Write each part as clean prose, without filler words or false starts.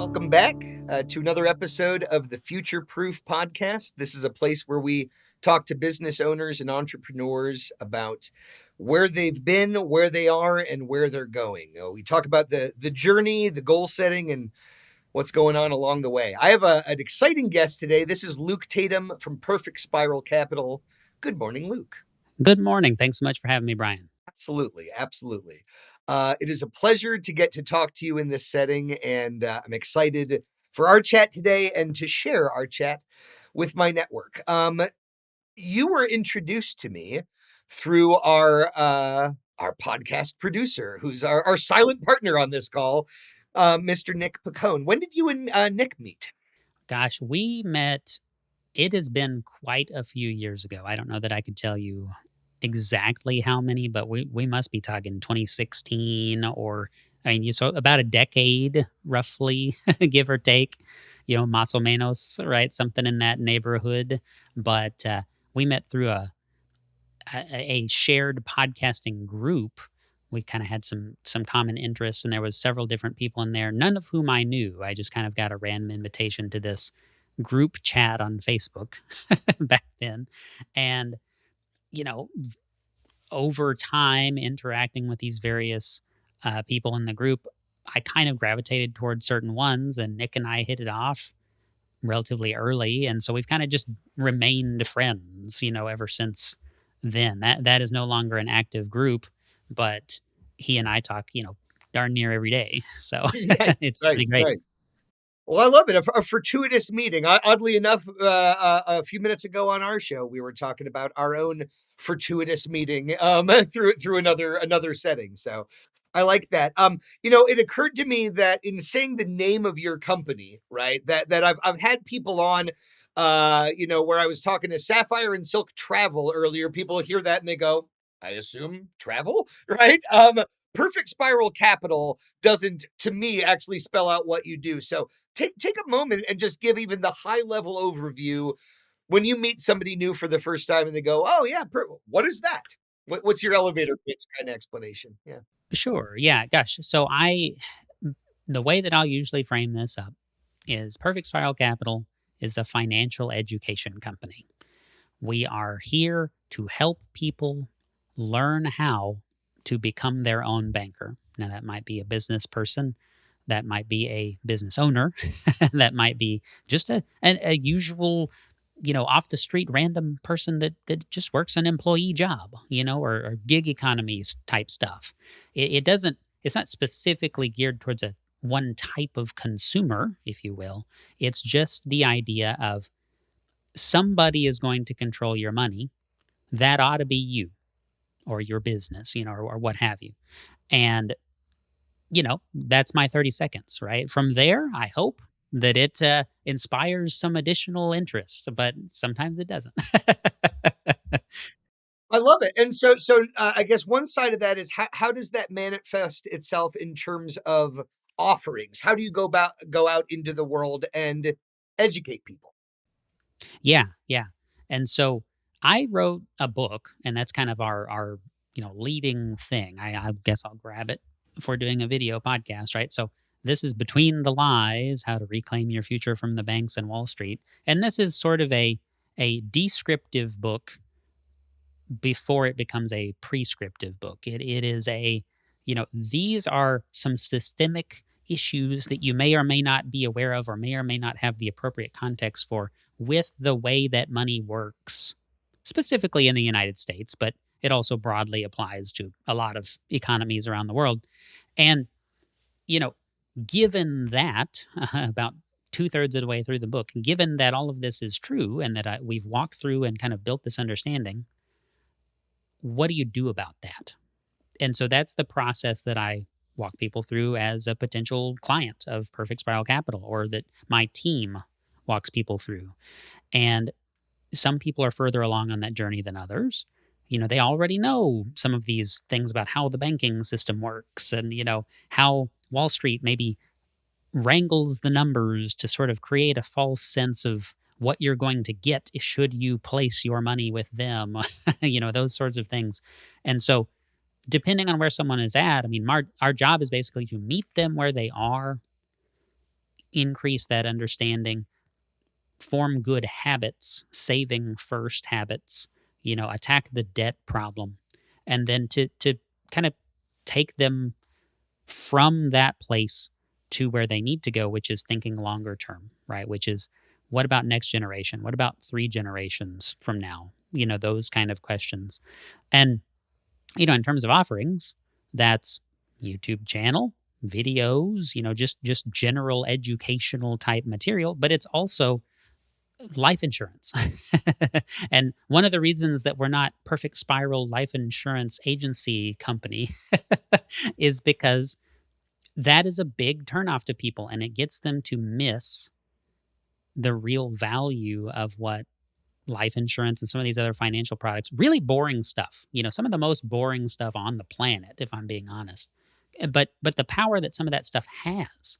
Welcome back to another episode of the Future Proof Podcast. This is a place where we talk to business owners and entrepreneurs about where they've been, where they are, and where they're going. We talk about the journey, the goal setting, and what's going on along the way. I have an exciting guest today. This is Luke Tatum from Perfect Spiral Capital. Good morning, Luke. Good morning. Thanks so much for having me, Brian. Absolutely. Absolutely. It is a pleasure to get to talk to you in this setting, and I'm excited for our chat today and to share our chat with my network. You were introduced to me through our podcast producer, who's our silent partner on this call, Mr. Nick Pacone. When did you and Nick meet? Gosh, we met, it has been quite a few years ago. I don't know that I could tell you exactly how many, but we must be talking 2016 or, so about a decade, roughly, give or take, más o menos, right? Something in that neighborhood. But we met through a shared podcasting group. We kind of had some common interests, and there was several different people in there, none of whom I knew. I just kind of got a random invitation to this group chat on Facebook back then. And over time, interacting with these various people in the group, I kind of gravitated towards certain ones, and Nick and I hit it off relatively early. And so we've kind of just remained friends, ever since then. That is no longer an active group, but he and I talk, darn near every day. So it's pretty great. Nice. Well, I love it. A fortuitous meeting. Oddly enough, a few minutes ago on our show, we were talking about our own fortuitous meeting through another setting. So I like that. It occurred to me that in saying the name of your company, right, that I've had people on, where I was talking to Sapphire and Silk Travel earlier. People hear that and they go, I assume travel, right? Perfect Spiral Capital doesn't, to me, actually spell out what you do. So take a moment and just give even the high level overview when you meet somebody new for the first time and they go, oh yeah, what is that? What's your elevator pitch kind of explanation? Yeah. Sure. Yeah. Gosh. So the way that I'll usually frame this up is Perfect Spiral Capital is a financial education company. We are here to help people learn how to become their own banker. Now, that might be a business person, that might be a business owner, that might be just a usual, off the street random person that just works an employee job, or gig economies type stuff. It's not specifically geared towards a one type of consumer, if you will. It's just the idea of somebody is going to control your money. That ought to be you or your business, or what have you. And, that's my 30 seconds, right? From there, I hope that it inspires some additional interest, but sometimes it doesn't. I love it. And so I guess one side of that is how does that manifest itself in terms of offerings? How do you go out into the world and educate people? Yeah. And so I wrote a book, and that's kind of our leading thing. I guess I'll grab it if we're doing a video podcast, right? So this is Between the Lies: How to Reclaim Your Future from the Banks and Wall Street. And this is sort of a descriptive book before it becomes a prescriptive book. It is these are some systemic issues that you may or may not be aware of, or may not have the appropriate context for, with the way that money works, specifically in the United States, but it also broadly applies to a lot of economies around the world. And, given that, about 2/3 of the way through the book, given that all of this is true and that we've walked through and kind of built this understanding, what do you do about that? And so that's the process that I walk people through as a potential client of Perfect Spiral Capital, or that my team walks people through. And some people are further along on that journey than others. They already know some of these things about how the banking system works, and, how Wall Street maybe wrangles the numbers to sort of create a false sense of what you're going to get should you place your money with them, those sorts of things. And so depending on where someone is at, our job is basically to meet them where they are, increase that understanding, form good habits, saving first habits, attack the debt problem, and then to kind of take them from that place to where they need to go, which is thinking longer term, right? Which is, what about next generation? What about 3 generations from now? Those kind of questions. And, in terms of offerings, that's YouTube channel, videos, just general educational type material, but it's also life insurance. And one of the reasons that we're not Perfect Spiral Life Insurance Agency Company is because that is a big turnoff to people, and it gets them to miss the real value of what life insurance and some of these other financial products, really boring stuff, some of the most boring stuff on the planet, if I'm being honest. But the power that some of that stuff has,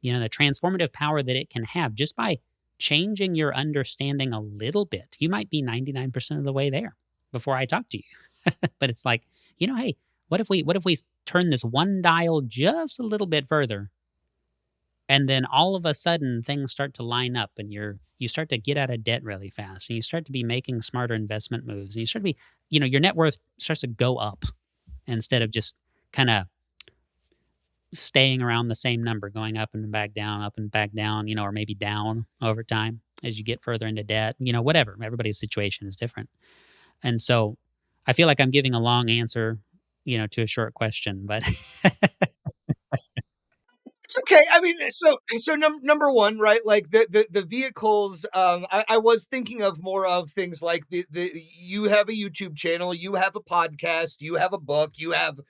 the transformative power that it can have just by changing your understanding a little bit. You might be 99% of the way there before I talk to you. But it's like, hey, what if we turn this one dial just a little bit further, and then all of a sudden things start to line up, and you start to get out of debt really fast, and you start to be making smarter investment moves, and you start to be, your net worth starts to go up instead of just kind of staying around the same number, going up and back down, or maybe down over time as you get further into debt, whatever. Everybody's situation is different. And so I feel like I'm giving a long answer, to a short question, but It's okay. I mean, so number one, right? Like the vehicles. I was thinking of more of things like the you have a YouTube channel, you have a podcast, you have a book, you have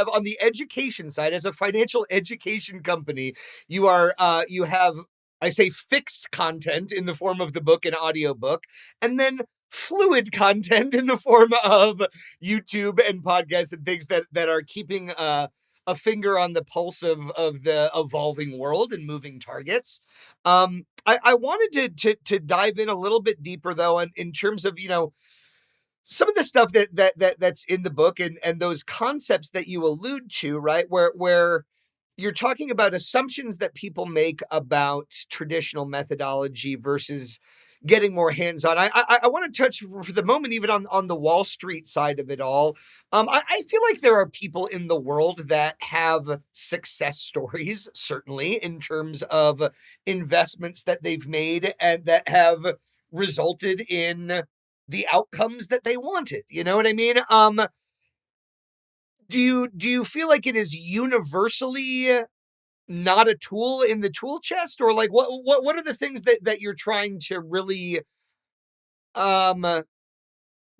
on the education side as a financial education company, you have, I say, fixed content in the form of the book and audiobook, and then fluid content in the form of YouTube and podcasts and things that are keeping a finger on the pulse of the evolving world and moving targets. I wanted to dive in a little bit deeper though, in terms of, some of the stuff that's in the book, and those concepts that you allude to, right? Where you're talking about assumptions that people make about traditional methodology versus getting more hands-on. I want to touch for the moment even on the Wall Street side of it all. I feel like there are people in the world that have success stories, certainly in terms of investments that they've made and that have resulted in the outcomes that they wanted. You know what I mean? Do you feel like it is universally not a tool in the tool chest, or like what are the things that you're trying to really um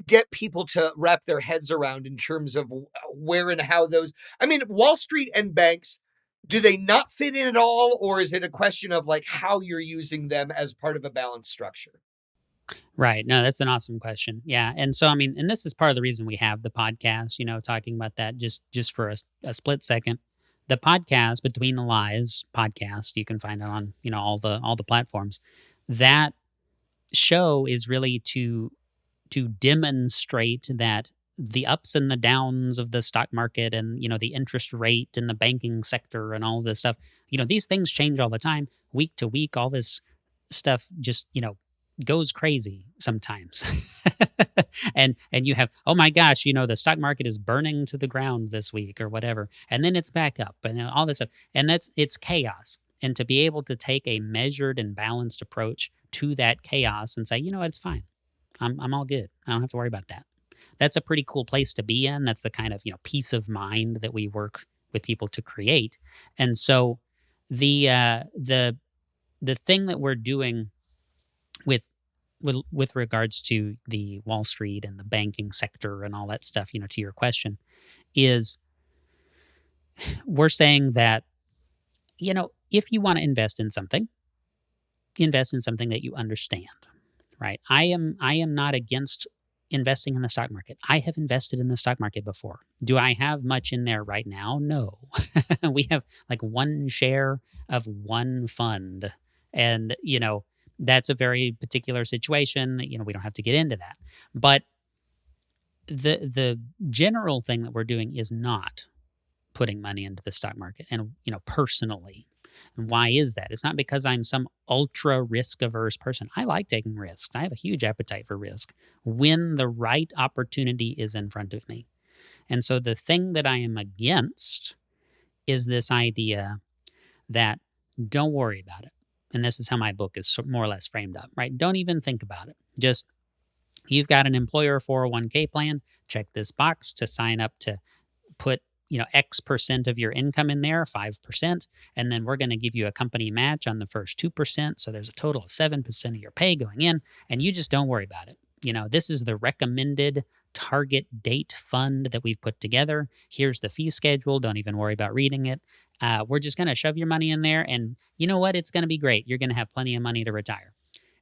get people to wrap their heads around in terms of where and how those, I mean, Wall Street and banks, do they not fit in at all, or is it a question of like how you're using them as part of a balanced structure? right. No, that's an awesome question. Yeah. And so, I mean, and this is part of the reason we have the podcast, talking about that just for a split second. The podcast, Between the Lies podcast, you can find it on, all the platforms. That show is really to demonstrate that the ups and the downs of the stock market, and the interest rate and the banking sector and all this stuff, these things change all the time, week to week. All this stuff just goes crazy sometimes. And you have, oh my gosh, the stock market is burning to the ground this week or whatever, and then it's back up, and all this stuff, and it's chaos. And to be able to take a measured and balanced approach to that chaos and say, it's fine, I'm all good, I don't have to worry about that. That's a pretty cool place to be in. That's the kind of peace of mind that we work with people to create. And so the thing that we're doing with with regards to the Wall Street and the banking sector and all that stuff, to your question, is we're saying that, if you want to invest in something that you understand, right? I am not against investing in the stock market. I have invested in the stock market before. Do I have much in there right now? No. We have like one share of one fund, and that's a very particular situation. We don't have to get into that. But the general thing that we're doing is not putting money into the stock market. And personally, And why is that? It's not because I'm some ultra risk averse person. I like taking risks. I have a huge appetite for risk when the right opportunity is in front of me. And so the thing that I am against is this idea that don't worry about it. And this is how my book is more or less framed up, right? Don't even think about it. Just you've got an employer 401k plan, check this box to sign up to put X percent of your income in there, 5%, and then we're going to give you a company match on the first 2%. So there's a total of 7% of your pay going in, and you just don't worry about it. This is the recommended target date fund that we've put together. Here's the fee schedule. Don't even worry about reading it. We're just going to shove your money in there, and you know what? It's going to be great. You're going to have plenty of money to retire.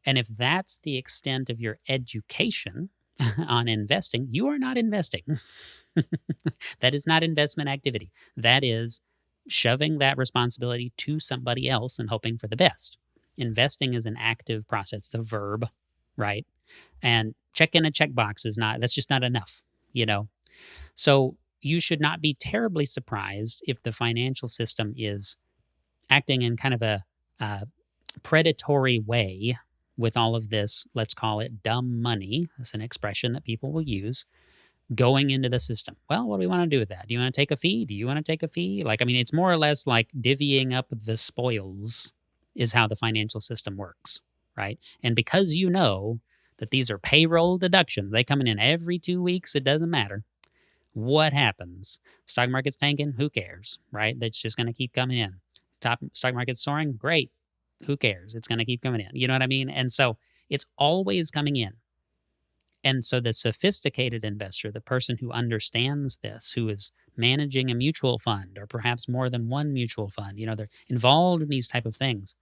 And if that's the extent of your education on investing, you are not investing. That is not investment activity. That is shoving that responsibility to somebody else and hoping for the best. Investing is an active process, it's a verb, right? And checking a checkbox that's just not enough, you know? So you should not be terribly surprised if the financial system is acting in kind of a predatory way with all of this, let's call it dumb money. That's an expression that people will use going into the system. Well, what do we want to do with that? Do you want to take a fee? Do you want to take a fee? It's more or less like divvying up the spoils is how the financial system works, right? And because you know that these are payroll deductions, they come in every 2 weeks, it doesn't matter. What happens? Stock market's tanking? Who cares, right? That's just going to keep coming in. Top stock market's soaring? Great. Who cares? It's going to keep coming in. You know what I mean? And so it's always coming in. And so the sophisticated investor, the person who understands this, who is managing a mutual fund or perhaps more than one mutual fund, they're involved in these type of things.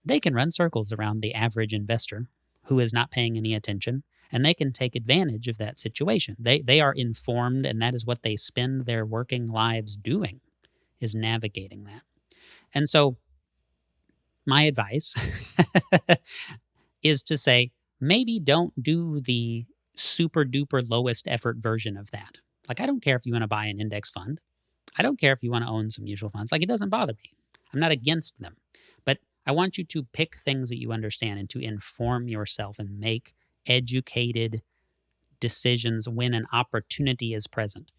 They can run circles around the average investor who is not paying any attention, and they can take advantage of that situation. They are informed, and that is what they spend their working lives doing, is navigating that. And so my advice is to say, maybe don't do the super duper lowest effort version of that. I don't care if you want to buy an index fund. I don't care if you want to own some mutual funds. It doesn't bother me. I'm not against them. But I want you to pick things that you understand and to inform yourself and make educated decisions when an opportunity is present.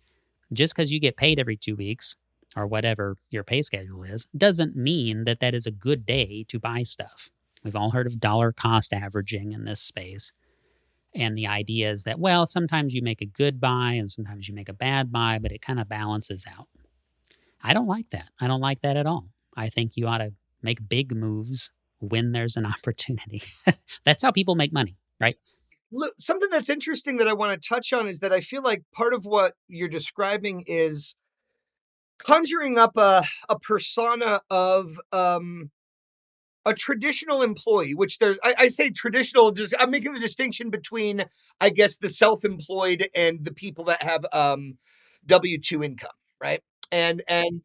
Just because you get paid every 2 weeks or whatever your pay schedule is, doesn't mean that that is a good day to buy stuff. We've all heard of dollar cost averaging in this space. And the idea is that, well, sometimes you make a good buy and sometimes you make a bad buy, but it kind of balances out. I don't like that. I don't like that at all. I think you ought to make big moves when there's an opportunity. That's how people make money, right? Look, something that's interesting that I want to touch on is that I feel like part of what you're describing is conjuring up a persona of a traditional employee, which I say traditional, just I'm making the distinction between, I guess, the self-employed and the people that have W-2 income, right? And and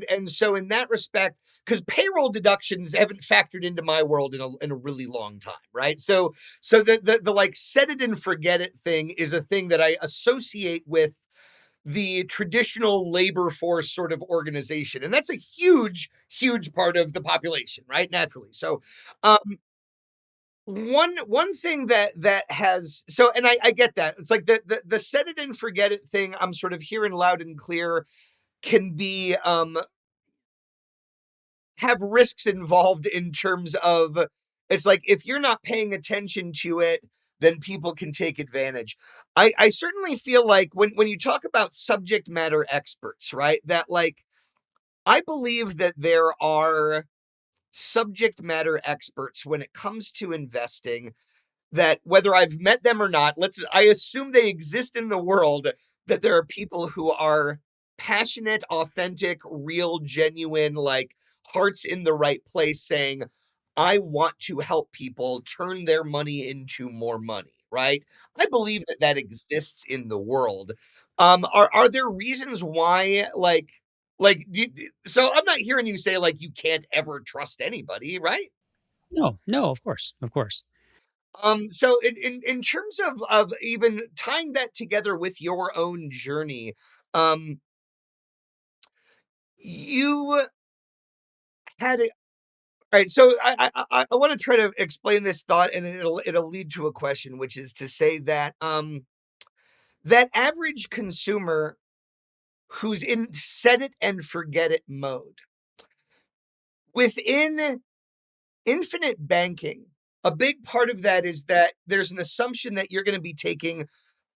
and so in that respect, because payroll deductions haven't factored into my world in a really long time, right? So the like set it and forget it thing is a thing that I associate with the traditional labor force sort of organization. And that's a huge part of the population, right? Naturally. So um one thing that has and I get that. It's like the set it and forget it thing, I'm sort of hearing loud and clear, can be have risks involved in terms of it's like if you're not paying attention to it, then people can take advantage. I certainly feel like when you talk about subject matter experts, right, that I believe that there are subject matter experts when it comes to investing, that whether I've met them or not, I assume they exist in the world, that there are people who are passionate, authentic, real, genuine, hearts in the right place, saying, I want to help people turn their money into more money, right? I believe that that exists in the world. Are there reasons why, so I'm not hearing you say you can't ever trust anybody, right? No, no, of course, of course. So in terms of even tying that together with your own journey, um, you had it. All right, so I want to try to explain this thought, and it'll lead to a question, which is to say that that average consumer who's in set it and forget it mode within infinite banking, a big part of that is that there's an assumption that you're going to be taking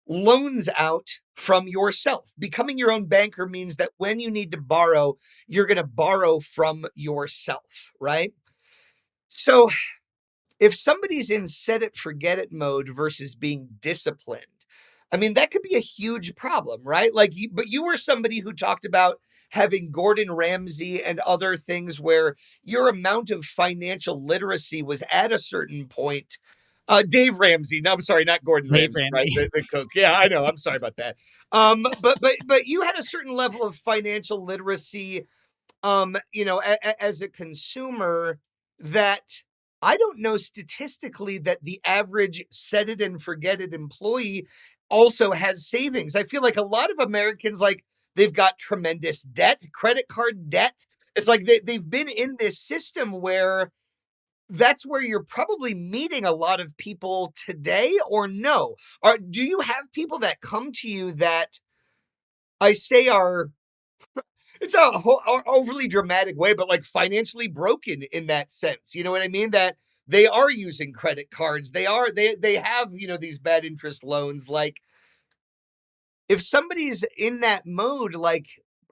loans out from yourself. Becoming your own banker means that when you need to borrow, you're going to borrow from yourself, right? So if somebody's in set it, forget it mode versus being disciplined, I mean, that could be a huge problem, right? But you were somebody who talked about having Gordon Ramsay and other things where your amount of financial literacy was at a certain point. Dave Ramsey. No, I'm sorry, not Gordon Dave Ramsay, right? Ramsey. The cook. Yeah, I know. I'm sorry about that. But you had a certain level of financial literacy, as a consumer, that I don't know statistically that the average set it and forget it employee also has savings. I feel like a lot of Americans, like, they've got tremendous debt, credit card debt. It's like they've been in this system where that's where you're probably meeting a lot of people today, or no? Or do you have people that come to you that I say are, it's a overly dramatic way, but like financially broken in that sense. You know what I mean? That they are using credit cards. They have, these bad interest loans. Like, if somebody's in that mode, like,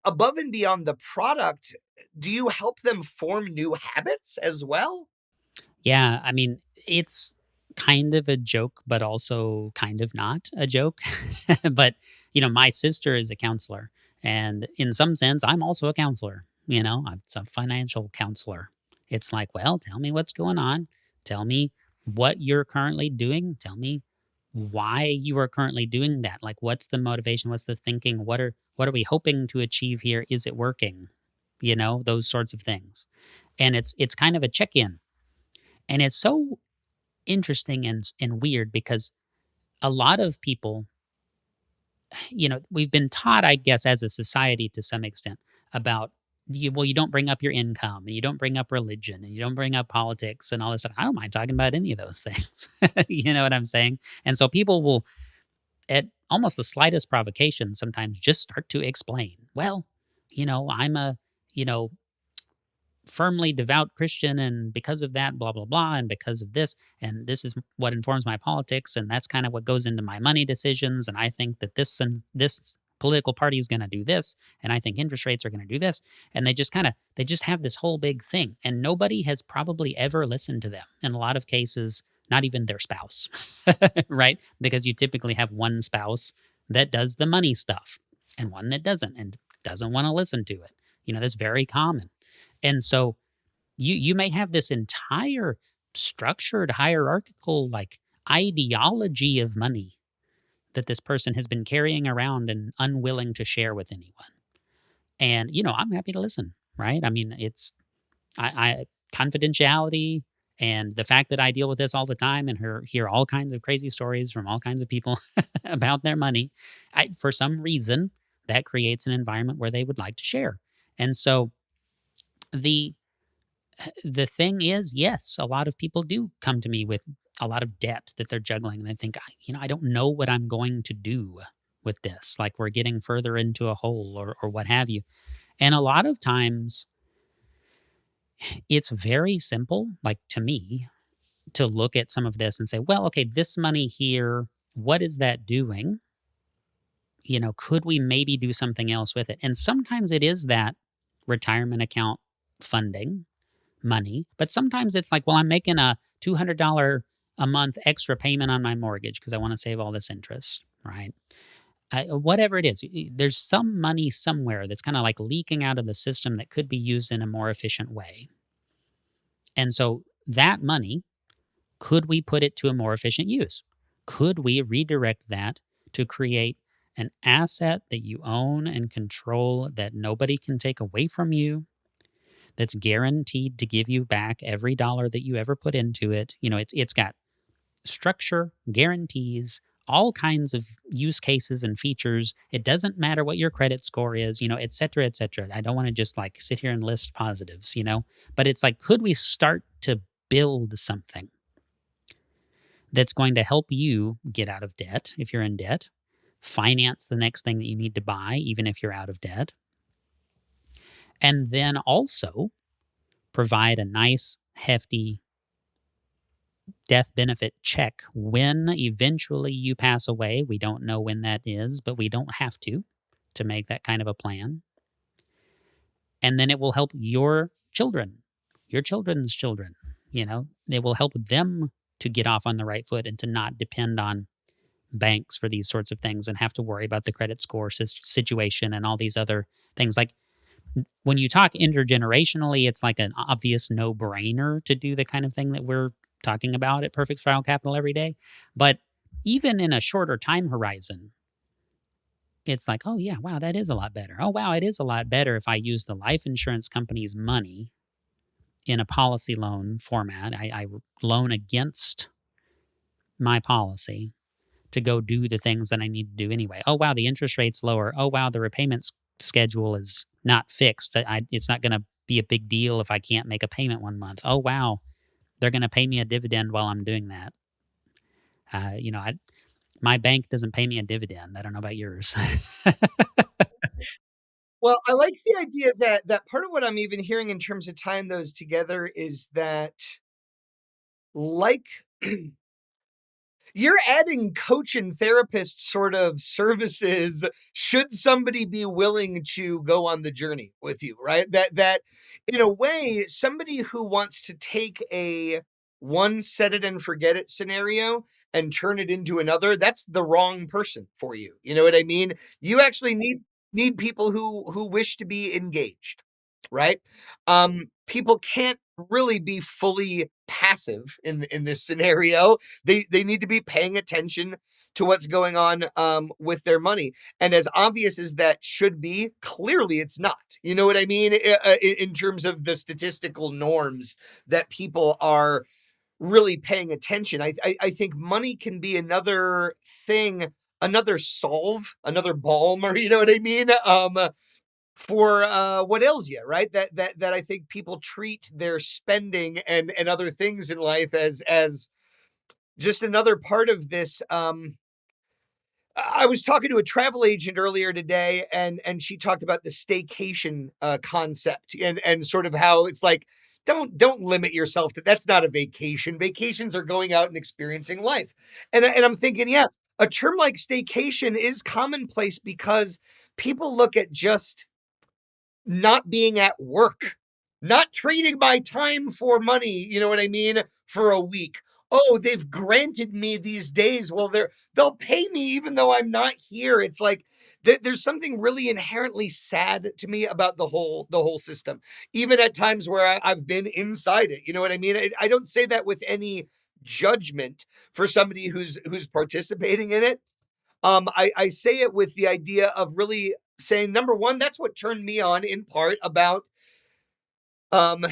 above and beyond the product, do you help them form new habits as well? Yeah, I mean, it's kind of a joke, but also kind of not a joke. But, my sister is a counselor. And in some sense, I'm also a counselor. I'm a financial counselor. It's like, well, tell me what's going on. Tell me what you're currently doing. Tell me why you are currently doing that. Like, what's the motivation? What's the thinking? What are we hoping to achieve here? Is it working? Those sorts of things. And it's kind of a check-in, and it's so interesting and weird because a lot of people, we've been taught, I guess, as a society to some extent about you don't bring up your income, and you don't bring up religion, and you don't bring up politics and all this stuff. I don't mind talking about any of those things. You know what I'm saying? And so people will, at almost the slightest provocation, sometimes just start to explain, well, I'm a, you know, firmly devout Christian, and because of that, blah, blah, blah, and because of this, and this is what informs my politics, and that's kind of what goes into my money decisions, and I think that this and this political party is going to do this, and I think interest rates are going to do this, and they just have this whole big thing, and nobody has probably ever listened to them. In a lot of cases, not even their spouse, right? Because you typically have one spouse that does the money stuff, and one that doesn't, and doesn't want to listen to it. That's very common. And so you may have this entire structured hierarchical, like, ideology of money that this person has been carrying around and unwilling to share with anyone. And I'm happy to listen, right? I mean, it's I confidentiality, and the fact that I deal with this all the time and hear all kinds of crazy stories from all kinds of people about their money. For some reason, that creates an environment where they would like to share. And so the the thing is, yes, a lot of people do come to me with a lot of debt that they're juggling, and they think, I don't know what I'm going to do with this. Like, we're getting further into a hole, or what have you. And a lot of times it's very simple, like, to me, to look at some of this and say, well, okay, this money here, what is that doing? Could we maybe do something else with it? And sometimes it is that retirement account funding money, but sometimes it's like, well, I'm making a $200 a month extra payment on my mortgage because I want to save all this interest, right? Whatever it is, there's some money somewhere that's kind of like leaking out of the system that could be used in a more efficient way. And so that money, could we put it to a more efficient use? Could we redirect that to create an asset that you own and control that nobody can take away from you, that's guaranteed to give you back every dollar that you ever put into it? It's got structure, guarantees, all kinds of use cases and features. It doesn't matter what your credit score is, et cetera, et cetera. I don't want to just like sit here and list positives, but it's like, could we start to build something that's going to help you get out of debt if you're in debt, finance the next thing that you need to buy, even if you're out of debt, and then also provide a nice, hefty death benefit check when eventually you pass away. We don't know when that is, but we don't have to make that kind of a plan. And then it will help your children, your children's children. It will help them to get off on the right foot and to not depend on banks for these sorts of things and have to worry about the credit score situation and all these other things. Like when you talk intergenerationally, it's like an obvious no-brainer to do the kind of thing that we're talking about at Perfect Spiral Capital every day. But even in a shorter time horizon, it's like, oh yeah, wow, that is a lot better. Oh wow, it is a lot better if I use the life insurance company's money in a policy loan format. I loan against my policy to go do the things that I need to do anyway. Oh wow, the interest rate's lower. Oh wow, the repayment schedule is not fixed. It's not going to be a big deal if I can't make a payment one month. Oh wow, they're going to pay me a dividend while I'm doing that. My bank doesn't pay me a dividend. I don't know about yours. Well, I like the idea that part of what I'm even hearing in terms of tying those together is that, like, you're adding coach and therapist sort of services should somebody be willing to go on the journey with you, right? That in a way, somebody who wants to take a one set it and forget it scenario and turn it into another, that's the wrong person for you. You know what I mean? You actually need people who wish to be engaged, right? People can't really be fully passive in this scenario. They need to be paying attention to what's going on with their money. And as obvious as that should be, clearly it's not. You know what I mean? In terms of the statistical norms that people are really paying attention. I think money can be another thing, another solve, another balm, or you know what I mean? For what ails you, right? That I think people treat their spending and other things in life as just another part of this. I was talking to a travel agent earlier today, and she talked about the staycation concept and sort of how it's like don't limit yourself to that's not a vacation. Vacations are going out and experiencing life, and I'm thinking, yeah, a term like staycation is commonplace because people look at just not being at work, not trading my time for money, you know what I mean, for a week. Oh, they've granted me these days. Well, they'll pay me even though I'm not here. It's like there's something really inherently sad to me about the whole system. Even at times where I've been inside it, you know what I mean? I don't say that with any judgment for somebody who's participating in it. I say it with the idea of really saying, number one, that's what turned me on in part about um,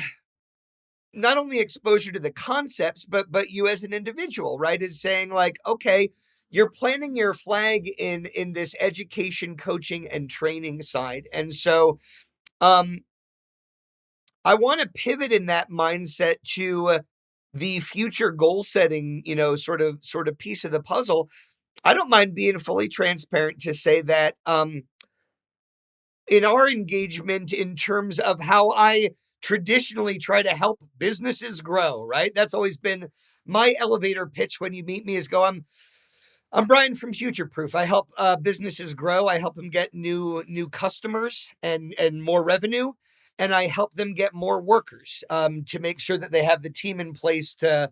not only exposure to the concepts, but you as an individual, right? Is saying like, okay, you're planting your flag in this education, coaching, and training side. And so um, I want to pivot in that mindset to the future goal setting, sort of piece of the puzzle. I don't mind being fully transparent to say that in our engagement in terms of how I traditionally try to help businesses grow, right? That's always been my elevator pitch when you meet me is I'm Brian from Future Proof. I help businesses grow. I help them get new customers and more revenue, and I help them get more workers to make sure that they have the team in place to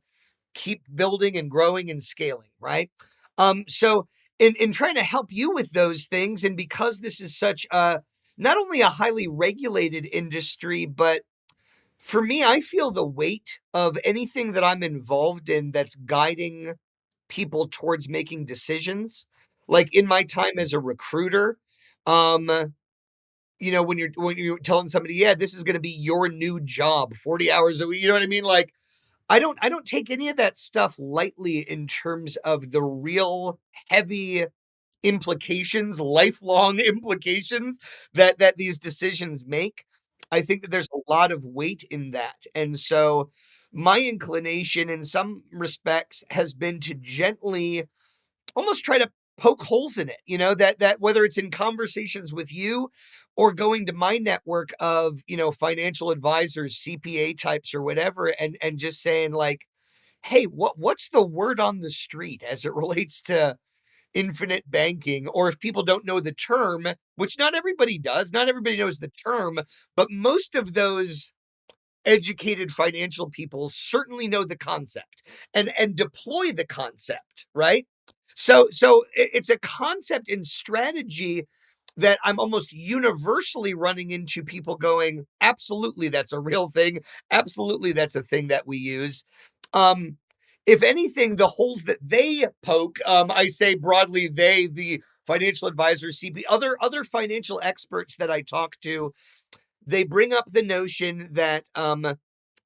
keep building and growing and scaling, right? So in trying to help you with those things, and because this is such a not only a highly regulated industry, but for me, I feel the weight of anything that I'm involved in that's guiding people towards making decisions. Like in my time as a recruiter, um, when you're telling somebody, yeah, this is going to be your new job, 40 hours a week, you know what I mean? Like I don't take any of that stuff lightly in terms of the real heavy implications, lifelong implications that these decisions make. I think that there's a lot of weight in that. And so my inclination in some respects has been to gently almost try to poke holes in it, that whether it's in conversations with you or going to my network of, financial advisors, CPA types or whatever, and just saying like, hey, what's the word on the street as it relates to infinite banking? Or if people don't know the term, which not everybody does, not everybody knows the term, but most of those educated financial people certainly know the concept and deploy the concept, right? So it's a concept and strategy that I'm almost universally running into people going, absolutely, that's a real thing. Absolutely, that's a thing that we use. Um, if anything, the holes that they poke, I say broadly, the financial advisors, CP, other financial experts that I talk to, they bring up the notion that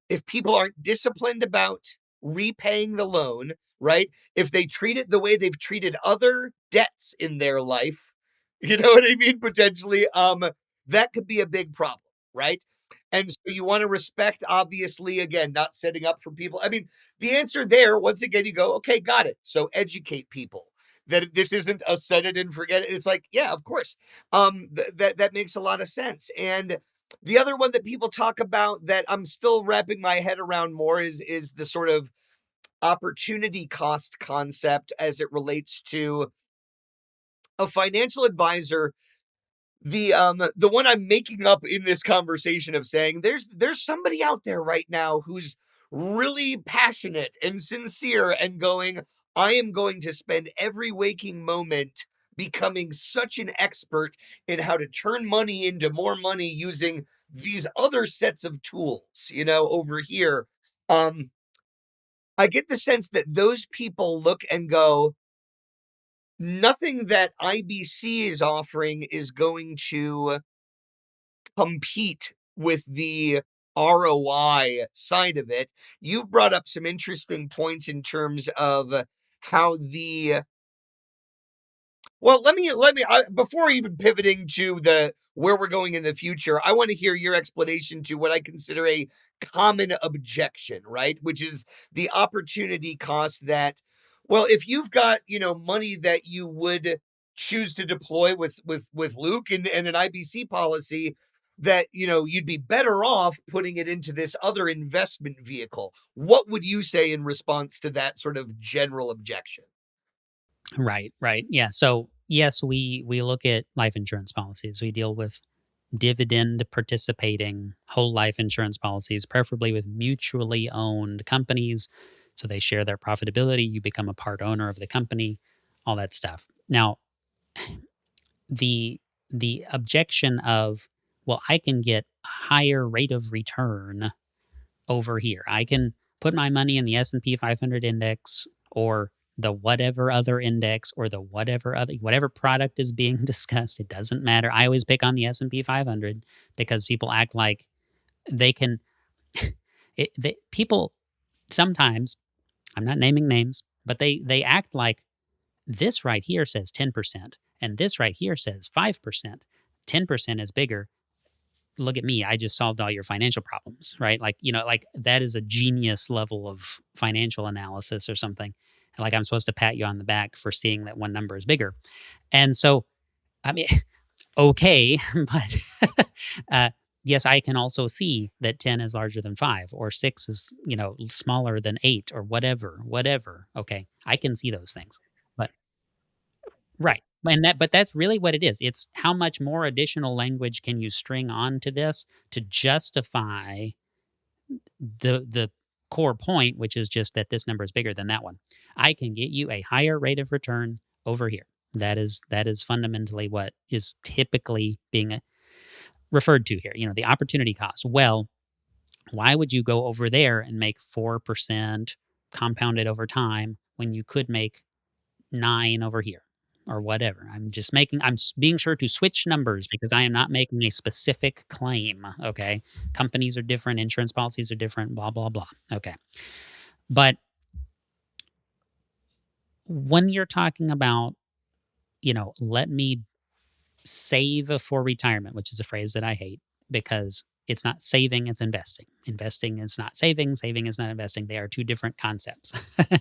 if people aren't disciplined about repaying the loan, right? If they treat it the way they've treated other debts in their life, you know what I mean? Potentially, that could be a big problem, right? And so you want to respect, obviously, again, not setting up for people. I mean, the answer there, once again, you go, okay, got it. So educate people that this isn't a set it and forget it. It's like, yeah, of course. That makes a lot of sense. And the other one that people talk about that I'm still wrapping my head around more is the sort of opportunity cost concept as it relates to a financial advisor. The one I'm making up in this conversation of saying there's somebody out there right now who's really passionate and sincere and going, I am going to spend every waking moment becoming such an expert in how to turn money into more money using these other sets of tools, over here. Um, I get the sense that those people look and go, nothing that IBC is offering is going to compete with the ROI side of it. You've brought up some interesting points in terms of how before even pivoting to the where we're going in the future, I want to hear your explanation to what I consider a common objection, right? Which is the opportunity cost that, well, if you've got, money that you would choose to deploy with Luke and an IBC policy that, you'd be better off putting it into this other investment vehicle. What would you say in response to that sort of general objection? Right, right. Yeah. So yes, we look at life insurance policies. We deal with dividend participating whole life insurance policies, preferably with mutually owned companies. So they share their profitability. You become a part owner of the company, all that stuff. Now, the the objection of, well, I can get a higher rate of return over here. I can put my money in the S&P 500 index or the whatever other index or the whatever product is being discussed. It doesn't matter. I always pick on the S&P 500 because people act like they can. People sometimes, I'm not naming names, but they act like this right here says 10% and this right here says 5%. 10% is bigger. Look at me, I just solved all your financial problems, right? Like, like that is a genius level of financial analysis or something. Like I'm supposed to pat you on the back for seeing that one number is bigger. And so, I mean, okay, but yes, I can also see that 10 is larger than 5 or 6 is, smaller than 8 or whatever. Okay, I can see those things. But right. But that's really what it is. It's how much more additional language can you string on to this to justify the core point, which is just that this number is bigger than that one. I can get you a higher rate of return over here. That is fundamentally what is typically being referred to here. The opportunity cost. Well, why would you go over there and make 4% compounded over time when you could make 9 over here or whatever? Being sure to switch numbers because I am not making a specific claim. Okay. Companies are different, insurance policies are different, blah, blah, blah. Okay. But when you're talking about, let me save for retirement, which is a phrase that I hate because it's not saving, it's investing. Investing is not saving, saving is not investing. They are two different concepts,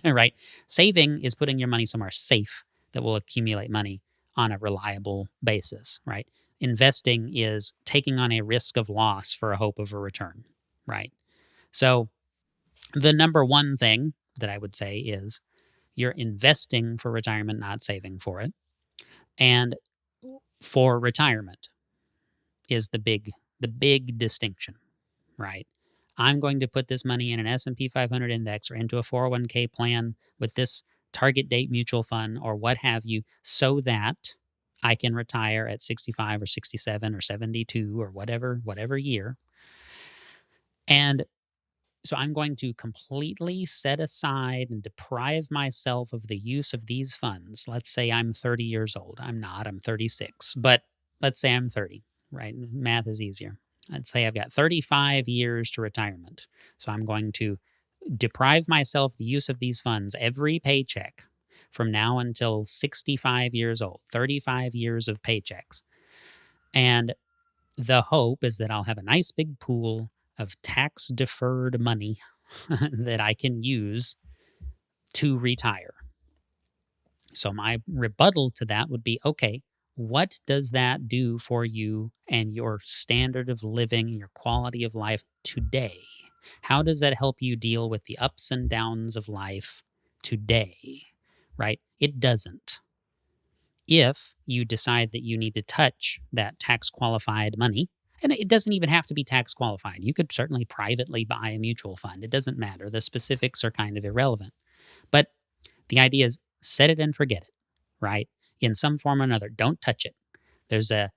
right? Saving is putting your money somewhere safe that will accumulate money on a reliable basis, right? Investing is taking on a risk of loss for a hope of a return, right? So, the number one thing that I would say is you're investing for retirement, not saving for it. And for retirement is the big distinction, right? I'm going to put this money in an S&P 500 index or into a 401k plan with this target date mutual fund or what have you so that I can retire at 65 or 67 or 72 or whatever year. And so I'm going to completely set aside and deprive myself of the use of these funds. Let's say I'm 30 years old. I'm not, I'm 36, but let's say I'm 30, right? Math is easier. I'd say I've got 35 years to retirement. So I'm going to deprive myself the use of these funds every paycheck from now until 65 years old, 35 years of paychecks. And the hope is that I'll have a nice big pool of tax deferred money that I can use to retire. So, my rebuttal to that would be okay, what does that do for you and your standard of living, your quality of life today? How does that help you deal with the ups and downs of life today? Right? It doesn't. If you decide that you need to touch that tax qualified money, and it doesn't even have to be tax qualified. You could certainly privately buy a mutual fund. It doesn't matter. The specifics are kind of irrelevant. But the idea is set it and forget it, right? In some form or another, don't touch it. There's a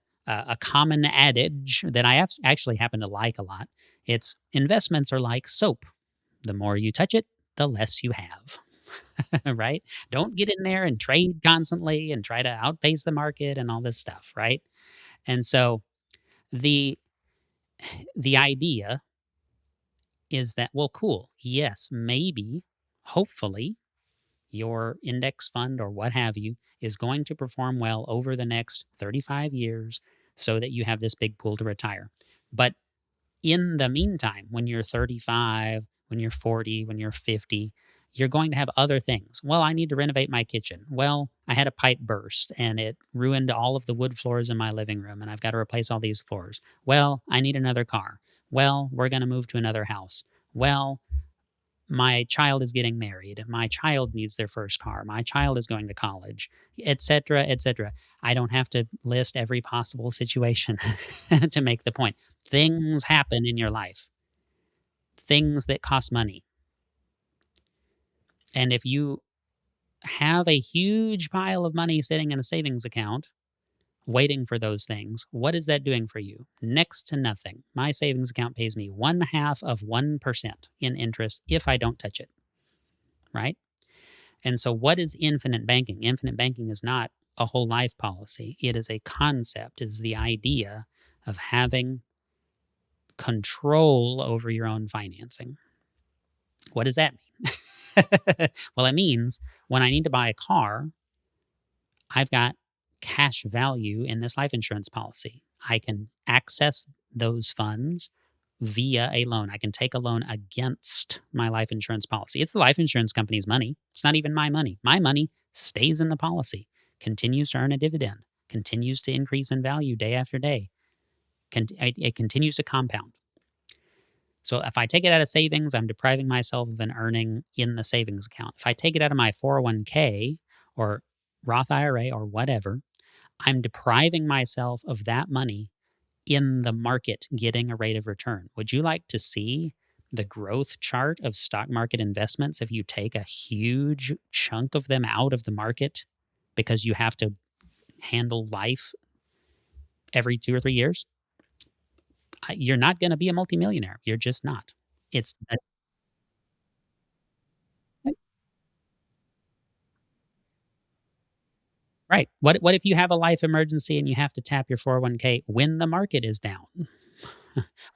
common adage that I actually happen to like a lot. It's investments are like soap. The more you touch it, the less you have. Right? Don't get in there and trade constantly and try to outpace the market and all this stuff, right? And so the the idea is that, well, cool. Yes, maybe, hopefully, your index fund or what have you is going to perform well over the next 35 years so that you have this big pool to retire. But in the meantime, when you're 35, when you're 40, when you're 50, you're going to have other things. Well, I need to renovate my kitchen. Well, I had a pipe burst and it ruined all of the wood floors in my living room and I've got to replace all these floors. Well, I need another car. Well, we're going to move to another house. Well, my child is getting married. My child needs their first car. My child is going to college, etc., etc. I don't have to list every possible situation to make the point. Things happen in your life, things that cost money. And if you have a huge pile of money sitting in a savings account waiting for those things, what is that doing for you? Next to nothing. My savings account pays me 0.5% in interest if I don't touch it, right? And so, what is infinite banking? Infinite banking is not a whole life policy, it is a concept, it is the idea of having control over your own financing. What does that mean? Well, it means when I need to buy a car, I've got cash value in this life insurance policy. I can access those funds via a loan. I can take a loan against my life insurance policy. It's the life insurance company's money. It's not even my money. My money stays in the policy, continues to earn a dividend, continues to increase in value day after day. It continues to compound. So if I take it out of savings, I'm depriving myself of an earning in the savings account. If I take it out of my 401k or Roth IRA or whatever, I'm depriving myself of that money in the market getting a rate of return. Would you like to see the growth chart of stock market investments if you take a huge chunk of them out of the market because you have to handle life every 2 or 3 years? You're not going to be a multimillionaire. You're just not. It's right. What if you have a life emergency and you have to tap your 401k when the market is down?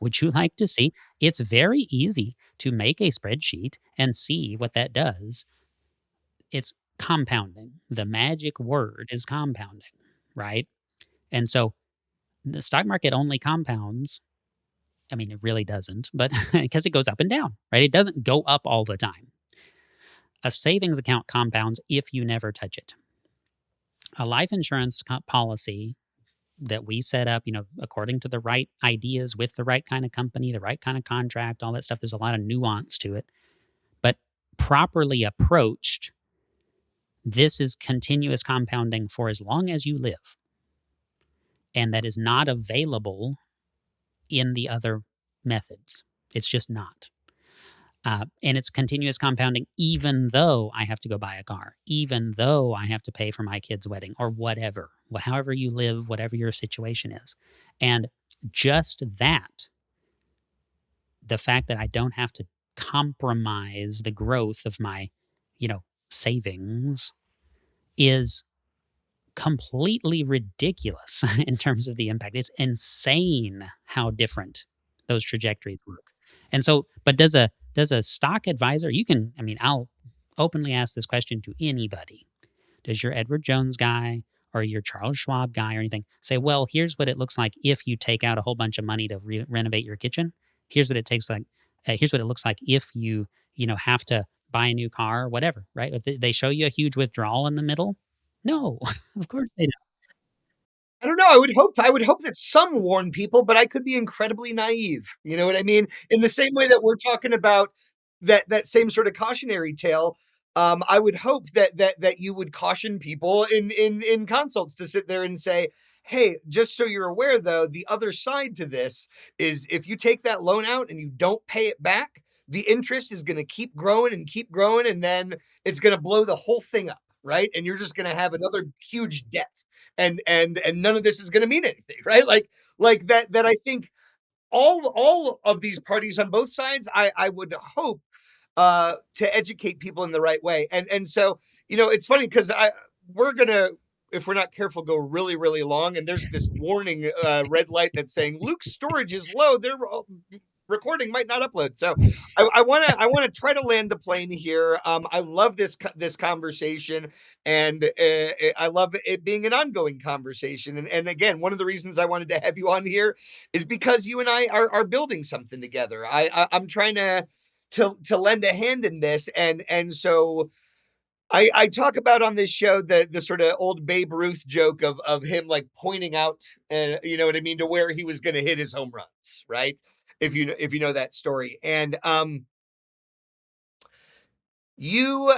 Would you like to see? It's very easy to make a spreadsheet and see what that does. It's compounding. The magic word is compounding, right? And so the stock market only compounds. I mean, it really doesn't, but because it goes up and down, right? It doesn't go up all the time. A savings account compounds if you never touch it. A life insurance policy that we set up, according to the right ideas with the right kind of company, the right kind of contract, all that stuff, there's a lot of nuance to it. But properly approached, this is continuous compounding for as long as you live. And that is not available in the other methods. It's just not. And it's continuous compounding, even though I have to go buy a car, even though I have to pay for my kid's wedding or whatever, however you live, whatever your situation is. And just that, the fact that I don't have to compromise the growth of my, savings is completely ridiculous in terms of the impact. It's insane how different those trajectories work. And so, but does a stock advisor, I'll openly ask this question to anybody. Does your Edward Jones guy or your Charles Schwab guy or anything say, well, here's what it looks like if you take out a whole bunch of money to renovate your kitchen. Here's what here's what it looks like if you, have to buy a new car or whatever, right? If they show you a huge withdrawal in the middle. No, of course they don't. I don't know. I would hope that some warn people, but I could be incredibly naive. You know what I mean? In the same way that we're talking about that same sort of cautionary tale, I would hope that you would caution people in consults to sit there and say, hey, just so you're aware, though, the other side to this is if you take that loan out and you don't pay it back, the interest is going to keep growing, and then it's going to blow the whole thing up, right? And you're just going to have another huge debt, and none of this is going to mean anything, right? Like that I think all of these parties on both sides, I would hope to educate people in the right way. And so, it's funny because we're gonna, if we're not careful, go really, really long. And there's this warning red light that's saying Luke's storage is low. Their recording might not upload. So I want to try to land the plane here. I love this conversation, and I love it being an ongoing conversation. And again, one of the reasons I wanted to have you on here is because you and I are building something together. I'm trying to lend a hand in this, and so I talk about on this show the sort of old Babe Ruth joke of him like pointing out, you know what I mean, to where he was going to hit his home runs, right? If you know that story. And you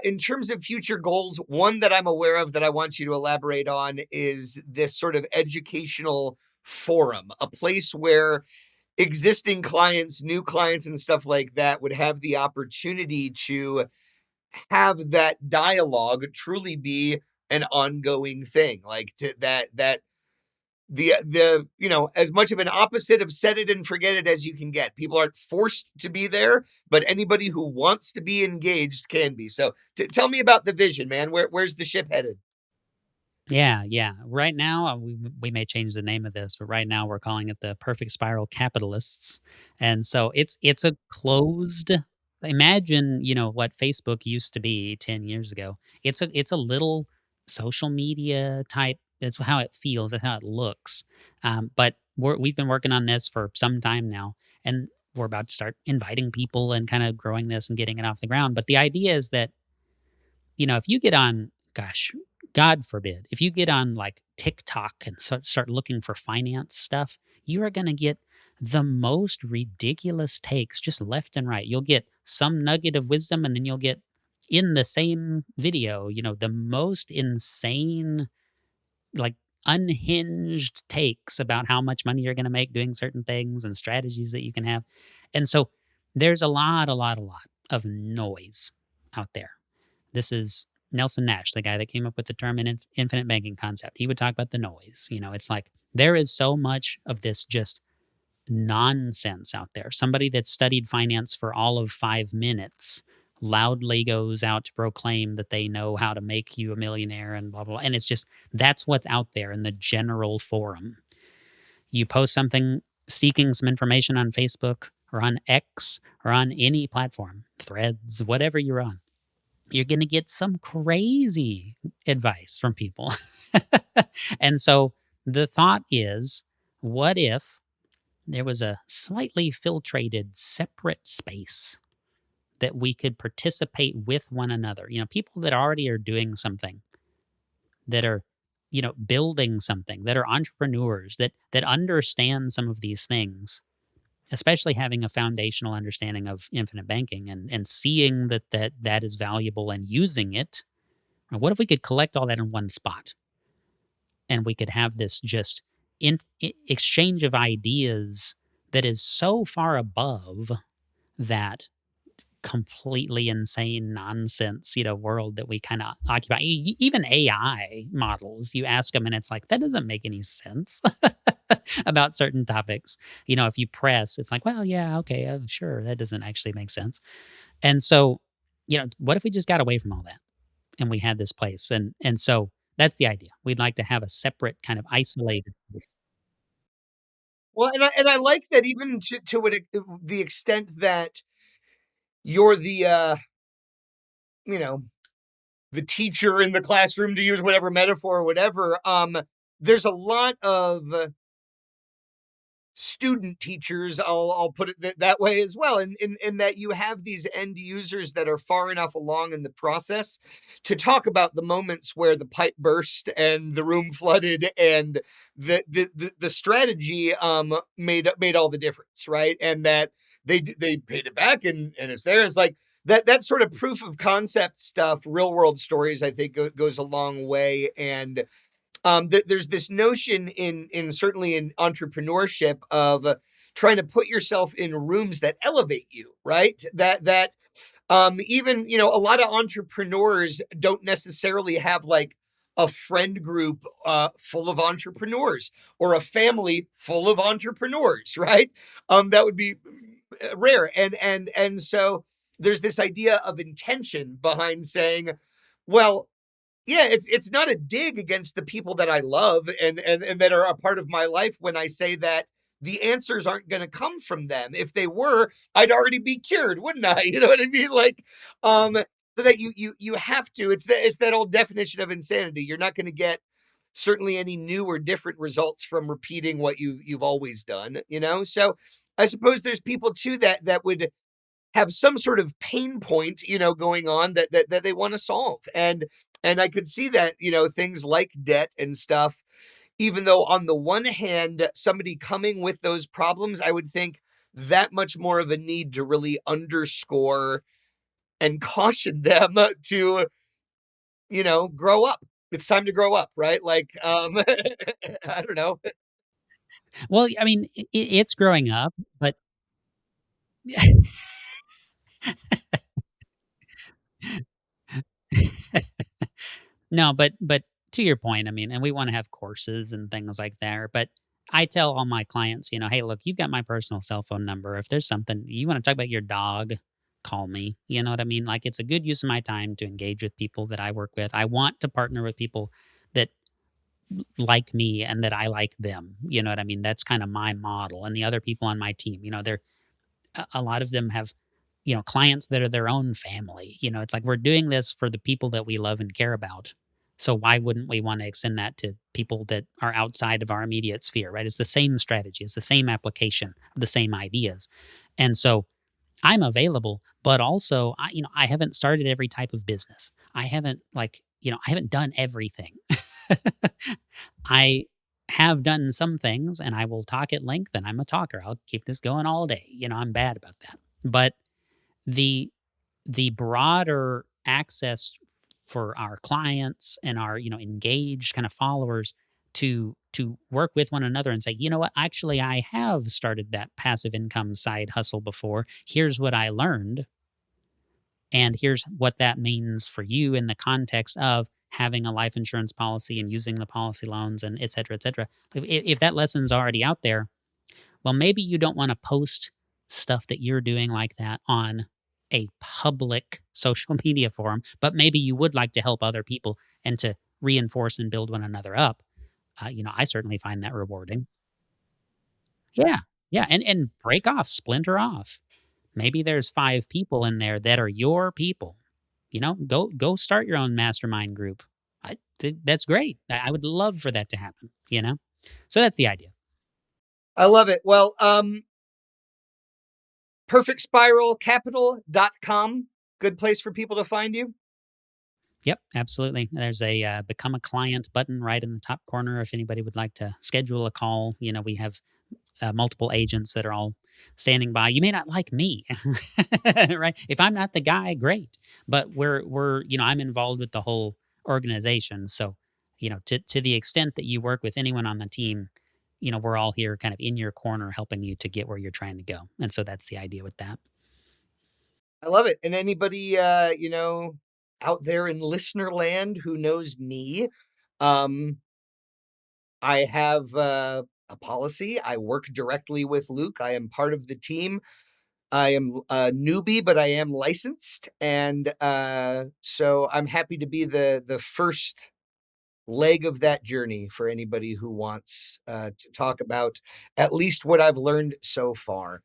in terms of future goals, one that I'm aware of that I want you to elaborate on is this sort of educational forum, a place where existing clients, new clients, and stuff like that would have the opportunity to have that dialogue truly be an ongoing thing, like that the as much of an opposite of set it and forget it as you can get. People aren't forced to be there, but anybody who wants to be engaged can be. So tell me about the vision, man. Where's the ship headed? Yeah, yeah. Right now, we may change the name of this, but right now we're calling it the Perfect Spiral Capitalists, and so it's a closed. Imagine what Facebook used to be 10 years ago. It's a little social media type. That's how it feels. That's how it looks. But we've been working on this for some time now, and we're about to start inviting people and kind of growing this and getting it off the ground. But the idea is that if you get on, gosh, God forbid, if you get on like TikTok and start looking for finance stuff, you are going to get the most ridiculous takes just left and right. You'll get some nugget of wisdom, and then you'll get in the same video, the most insane, like unhinged takes about how much money you're going to make doing certain things and strategies that you can have. And so there's a lot of noise out there. This is Nelson Nash, the guy that came up with the term infinite banking concept. He would talk about the noise. It's like there is so much of this just nonsense out there. Somebody that studied finance for all of 5 minutes loudly goes out to proclaim that they know how to make you a millionaire and blah, blah, blah. And it's just, that's what's out there in the general forum. You post something seeking some information on Facebook or on X or on any platform, threads, whatever you're on, you're going to get some crazy advice from people. And so the thought is, what if there was a slightly filtrated, separate space that we could participate with one another? People that already are doing something, that are, building something, that are entrepreneurs, that understand some of these things, especially having a foundational understanding of infinite banking and seeing that is valuable and using it. What if we could collect all that in one spot and we could have this just exchange of ideas that is so far above that completely insane nonsense, world that we kind of occupy. Even AI models, you ask them and it's like, that doesn't make any sense about certain topics. If you press, it's like, well, yeah, okay, sure, that doesn't actually make sense. And so, what if we just got away from all that and we had this place? And so that's the idea. We'd like to have a separate kind of isolated place. Well, and I like that, even to the extent that you're you know, the teacher in the classroom, to use whatever metaphor or whatever. There's a lot of student teachers, I'll put it that way as well, in that you have these end users that are far enough along in the process to talk about the moments where the pipe burst and the room flooded, and the strategy made all the difference, right? And that they paid it back, and it's there. It's like that sort of proof of concept stuff, real world stories, I think goes a long way. And there's this notion in certainly in entrepreneurship of trying to put yourself in rooms that elevate you, right? That even, a lot of entrepreneurs don't necessarily have like a friend group full of entrepreneurs, or a family full of entrepreneurs, right? That would be rare. And so there's this idea of intention behind saying, well, yeah, it's not a dig against the people that I love and that are a part of my life when I say that the answers aren't going to come from them. If they were, I'd already be cured, wouldn't I? You know what I mean? Like, so that you have to. It's that old definition of insanity. You're not going to get certainly any new or different results from repeating what you've always done. So I suppose there's people too that would have some sort of pain point, going on that they want to solve. And I could see that, things like debt and stuff, even though on the one hand, somebody coming with those problems, I would think that much more of a need to really underscore and caution them to, grow up. It's time to grow up, right? Like, I don't know. Well, I mean, it's growing up, but no, but to your point, I mean, and we wanna have courses and things like that, but I tell all my clients, "Hey, look, you've got my personal cell phone number. If there's something you wanna talk about your dog, call me." You know what I mean? Like, it's a good use of my time to engage with people that I work with. I want to partner with people that like me and that I like them. You know what I mean? That's kinda my model, and the other people on my team, they're a lot of them have, clients that are their own family. It's like we're doing this for the people that we love and care about. So why wouldn't we want to extend that to people that are outside of our immediate sphere, right? It's the same strategy, it's the same application of the same ideas. And so I'm available, but also I haven't started every type of business. I haven't I haven't done everything. I have done some things and I will talk at length and I'm a talker. I'll keep this going all day. I'm bad about that. But the the broader access for our clients and our, engaged kind of followers to work with one another and say, you know what, actually I have started that passive income side hustle before. Here's what I learned and here's what that means for you in the context of having a life insurance policy and using the policy loans and et cetera, et cetera. If that lesson's already out there, well, maybe you don't want to post stuff that you're doing like that on a public social media forum, but maybe you would like to help other people and to reinforce and build one another up. I certainly find that rewarding. Yeah. Yeah, and break off, splinter off. Maybe there's 5 people in there that are your people. Go start your own mastermind group. That's great. I would love for that to happen. So that's the idea. I love it. Well, perfectspiralcapital.com. Good place for people to find you. Yep, absolutely. There's a become a client button right in the top corner if anybody would like to schedule a call. We have multiple agents that are all standing by. You may not like me, right? If I'm not the guy, great. But I'm involved with the whole organization. So, to the extent that you work with anyone on the team, we're all here kind of in your corner helping you to get where you're trying to go. And so that's the idea with that. I love it. And anybody, out there in listener land who knows me, um, I have a policy. I work directly with Luke. I am part of the team. I am a newbie, but I am licensed, and so I'm happy to be the first leg of that journey for anybody who wants to talk about at least what I've learned so far.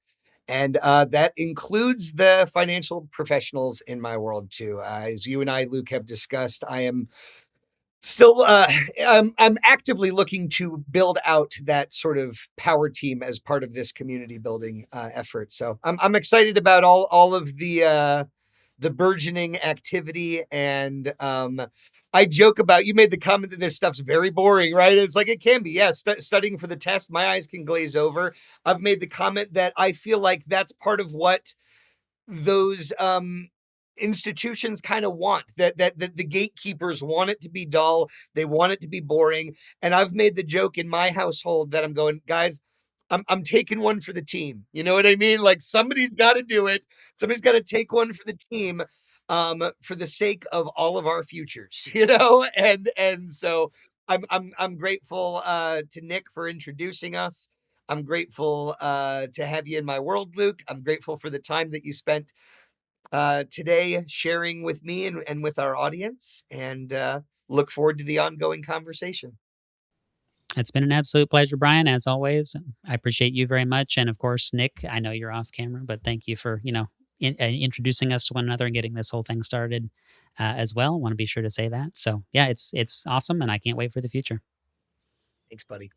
And that includes the financial professionals in my world too. As you and I, Luke, have discussed, I am still I'm actively looking to build out that sort of power team as part of this community building effort. So I'm excited about all of the burgeoning activity. And I joke about, you made the comment that this stuff's very boring, right? It's like, it can be. Yeah, studying for the test, my eyes can glaze over. I've made the comment that I feel like that's part of what those institutions kind of want, that the gatekeepers want it to be dull, they want it to be boring. And I've made the joke in my household that I'm going, guys, I'm taking one for the team. You know what I mean? Like, somebody's got to do it. Somebody's got to take one for the team, for the sake of all of our futures, and so I'm grateful to Nick for introducing us. I'm grateful to have you in my world, Luke. I'm grateful for the time that you spent today sharing with me and with our audience, and look forward to the ongoing conversation. It's been an absolute pleasure, Brian, as always. I appreciate you very much. And of course, Nick, I know you're off camera, but thank you for, introducing us to one another and getting this whole thing started as well. I want to be sure to say that. So yeah, it's awesome. And I can't wait for the future. Thanks, buddy.